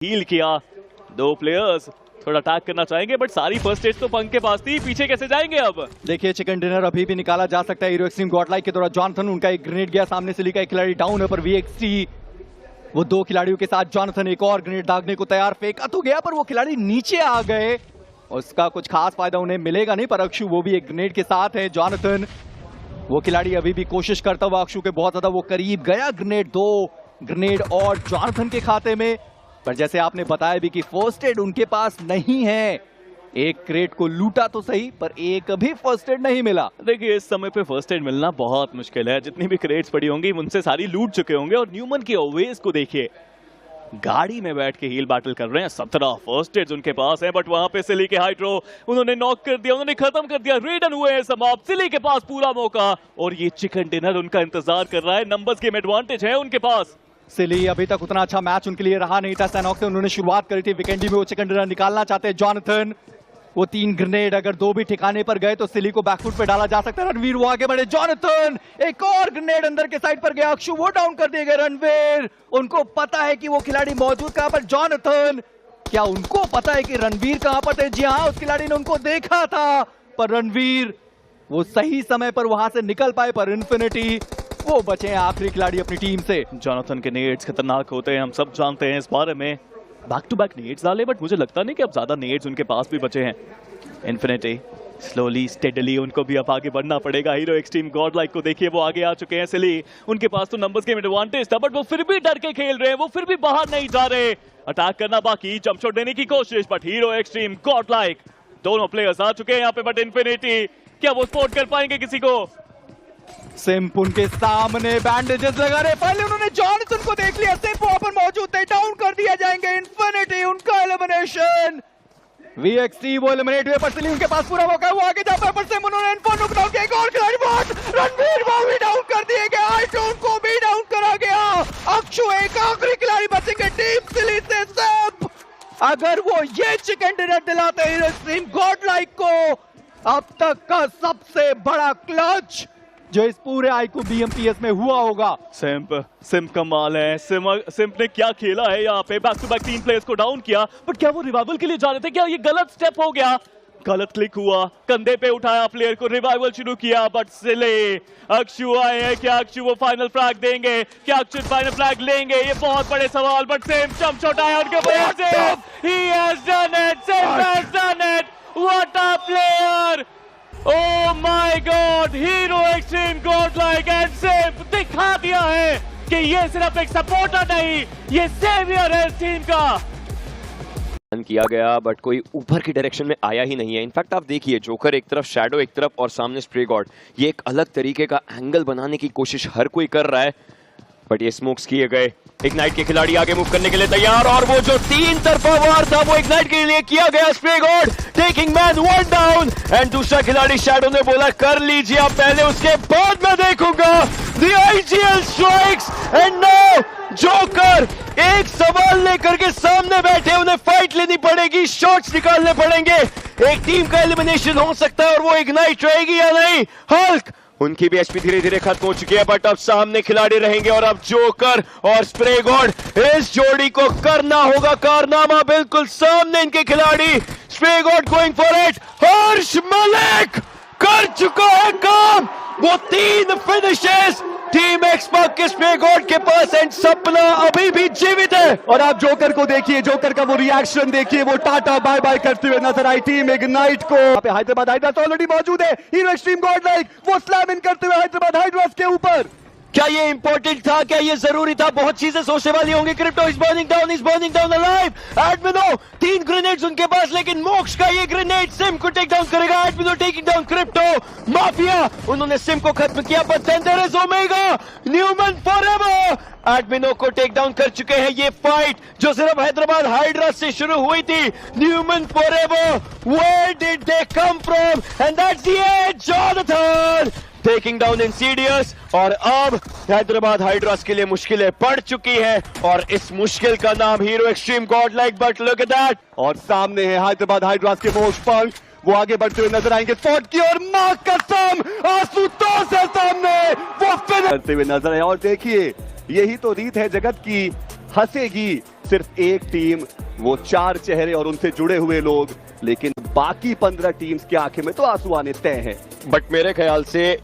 Heal किया। दो players थोड़ा अटैक करना चाहेंगे बट सारी फर्स्ट स्टेज तो पंख के पास थी, पीछे कैसे जाएंगे अब? देखिए चिकन डिनर अभी भी निकाला जा सकता है। हीरो एक्सट्रीम गॉडलाइक के द्वारा जॉनथन, उनका एक ग्रेनेड गया सामने से, लिखा एक खिलाड़ी डाउन है पर वीएक्सटी वो दो खिलाड़ियों के साथ जॉनथन एक और ग्रेनेड दागने को तैयार, फेंका तो गया पर वो खिलाड़ी नीचे आ गए और उसका कुछ खास फायदा उन्हें मिलेगा नहीं। पर अक्षु वो भी एक ग्रेनेड के साथ है। जॉनथन वो खिलाड़ी अभी भी कोशिश करता हुआ अक्षु के बहुत ज्यादा वो करीब गया, ग्रेनेड, दो ग्रेनेड और जॉनथन के खाते में। पर जैसे आपने बताया भी कि फर्स्ट एड उनके पास नहीं है। एक क्रेट को लूटा तो सही पर एक भी फर्स्ट एड नहीं मिला। देखिए इस समय पे फर्स्ट एड मिलना बहुत मुश्किल है। जितनी भी क्रेट्स पड़ी होंगी उनसे सारी लूट चुके होंगे। और न्यूमन की ओवेस को देखिए, गाड़ी में बैठ के हील बैटल कर रहे हैं। 17 फर्स्ट एड्स उनके पास है बट वहां पे सिली के हाइड्रो उन्होंने नॉक कर दिया, उन्होंने खत्म कर दिया। रेडन हुए हैं समाप्त, सिली के पास पूरा मौका और ये चिकन डिनर उनका इंतजार कर रहा है। नंबर्स गेम एडवांटेज है उनके पास। सिली अभी तक उतना अच्छा मैच उनके लिए रहा नहीं था। सैनॉक से उन्होंने शुरुआत करी थी, वीकेंडी में वो चिकन डिनर निकालना चाहते हैं। जॉनथन वो 3 ग्रेनेड अगर 2 भी ठिकाने पर गए तो सिली को बैकफुट पे डाला जा सकता है। रणवीर वो आगे बढ़े, जॉनथन एक और ग्रेनेड अंदर के साइड पर गया, अक्षु वो डाउन कर दिए गए। रणवीर उनको पता है कि वो खिलाड़ी मौजूद कहां पर। जॉनथन क्या उनको पता है कि रणवीर कहां पर थे? जी हाँ, उस खिलाड़ी ने उनको देखा था पर रणवीर वो सही समय पर वहां से निकल पाए। पर इन्फिनिटी वो बचे हैं आखिरी खिलाड़ी अपनी टीम से। जॉनथन के नेड्स खतरनाक होते हैं, हम सब जानते हैं इस बारे में। बैक टू बैक नेड्स डाले बट मुझे लगता नहीं कि अब ज्यादा नेड्स उनके पास भी बचे हैं। इन्फिनिटी स्लोली स्टेडली उनको भी अब आगे बढ़ना पड़ेगा। हीरो एक्सट्रीम गॉडलाइक को देखिए, वो आगे आ चुके हैं। सिली उनके पास तो नंबर्स गेम एडवांटेज था बट वो फिर भी डर के खेल रहे हैं, वो फिर भी बाहर नहीं जा रहे। अटैक करना बाकी, जंप शॉट देने की कोशिश बट हीरो एक्सट्रीम गॉडलाइक दोनों प्लेयर्स आ चुके हैं यहाँ पे। बट इन्फिनिटी क्या वो स्पॉट कर पाएंगे किसी को? सिम्प उनके सामने बैंडेजेस लगा रहे, पहले उन्होंने जॉनसन को देख लिया। सिम्प वहां पर मौजूद थे, डाउन कर दिया जाएंगे। इन्फिनिटी उनका एलिमिनेशन, वीएक्सटी वो एलिमिनेट हुए पर सिली उनके पास पूरा मौका है, वो आगे जा पाए पर सिम्प उन्होंने इन्फर्नो को डाउन किया। एक और खिलाड़ी बहुत, रणवीर वो भी डाउन कर दिए गए, आइटोन को भी डाउन करा गया। अक्षु एक आखिरी खिलाड़ी बचेंगे टीम सिली से। सिम्प अगर वो ये चिकन डिनर दिलाते हीरो एक्सट्रीम गॉडलाइक को, अब तक का सबसे बड़ा क्लच जो इस पूरे आईक्यू बीएमपीएस में हुआ होगा। सिम्प कमाल है। सिम्प ने क्या खेला है यहाँ पे, बैक टू बैक 3 प्लेयर्स को डाउन किया बट क्या वो रिवाइवल के लिए जा रहे थे? क्या ये गलत स्टेप हो गया? गलत क्लिक हुआ, कंधे पे उठाया प्लेयर को, रिवाइवल शुरू किया बट सिले अक्षु आए हैं। क्या अक्षु वो फाइनल फ्लैग देंगे? क्या अक्षु फाइनल फ्लैग लेंगे? ये बहुत बड़े सवाल। बट सिम्प जंप शॉट आया उनके ऊपर से, he has done it, simp has done it. What a player, oh my god. Hero extreme godlike and simp दिखा दिया है कि ये सिर्फ एक सपोर्टर नहीं, ये सेवियर है इस टीम का। किया गया बट कोई ऊपर की डायरेक्शन में आया ही नहीं है। इनफैक्ट आप देखिए, जोकर एक तरफ, शैडो एक तरफ और सामने स्प्रे गॉड, ये एक अलग तरीके का एंगल बनाने की कोशिश हर कोई कर रहा है बट ये स्मोक्स किए गए। इग्नाइट के खिलाड़ी आगे मूव करने के लिए तैयार और वो जो 3 तरफा वार था वो इग्नाइट के लिए किया गया। Spray God taking man 1 down and दूसरा खिलाड़ी शैडो ने बोला कर लीजिए आप पहले, उसके बाद मैं देखूंगा। The IGL strikes and now joker एक सवाल लेकर के सामने बैठे, उन्हें फाइट लेनी पड़ेगी, शॉट्स निकालने पड़ेंगे। एक टीम का एलिमिनेशन हो सकता है और वो इग्नाइट रहेगी या नहीं। हल्क उनकी भी एचपी धीरे धीरे खत्म हो चुकी है बट अब सामने खिलाड़ी रहेंगे और अब जोकर और स्प्रे गॉड, इस जोड़ी को करना होगा कारनामा। बिल्कुल सामने इनके खिलाड़ी, स्प्रे गॉड going for it, Harsh Malik कर चुका है काम। वो 3 फिनिशेस टीम एक्सपार्क के स्प्रे गॉड के पास एंड सपना अभी भी जीवित है। और आप जोकर को देखिए, जोकर का वो रिएक्शन देखिए, वो टाटा बाय बाय करते हुए नजर आई टीम इग्नाइट को। यहाँ पे हैदराबाद हाइड्रास ऑलरेडी मौजूद है। हीरो एक्सट्रीम गॉडलाइक वो स्लैम इन करते हुए हैदराबाद हाइड्रास के ऊपर। क्या ये इंपॉर्टेंट था? क्या ये जरूरी था? बहुत चीजें सोचने वाली होंगी। Crypto is burning down alive. एडमिनो 3 ग्रेनेड्स उनके पास लेकिन मोक्ष का ये ग्रेनेड सिम को टेक डाउन करेगा। एडमिनो टेकिंग डाउन क्रिप्टो। माफिया उन्होंने सिम को खत्म किया but then there is Omega, Newman forever एडमिनो को टेक डाउन कर चुके हैं। ये फाइट जो सिर्फ हैदराबाद हाइड्रा से शुरू हुई थी, Newman forever, where did they come from and that's the edge. Jonathan taking down insidious और अब हैदराबाद हाइड्रास के लिए मुश्किलें बढ़ चुकी है और इस मुश्किल का नाम hero extreme Godlike. But look at that, और सामने है हैदराबाद हाइड्रास के मोस्ट पंख, वो आगे बढ़ते हुए नजर आएंगे। स्पॉट की और मां कसम आशुतोष है सामने, वो फिनिश करते हुए नजर आए। और देखिए यही तो रीत है जगत की, हंसेगी सिर्फ एक टीम, वो 4 चेहरे और उनसे जुड़े हुए लोग, लेकिन बाकी 15 टीम्स की आंखें में तो आंसू आने तय हैं। बट मेरे ख्याल से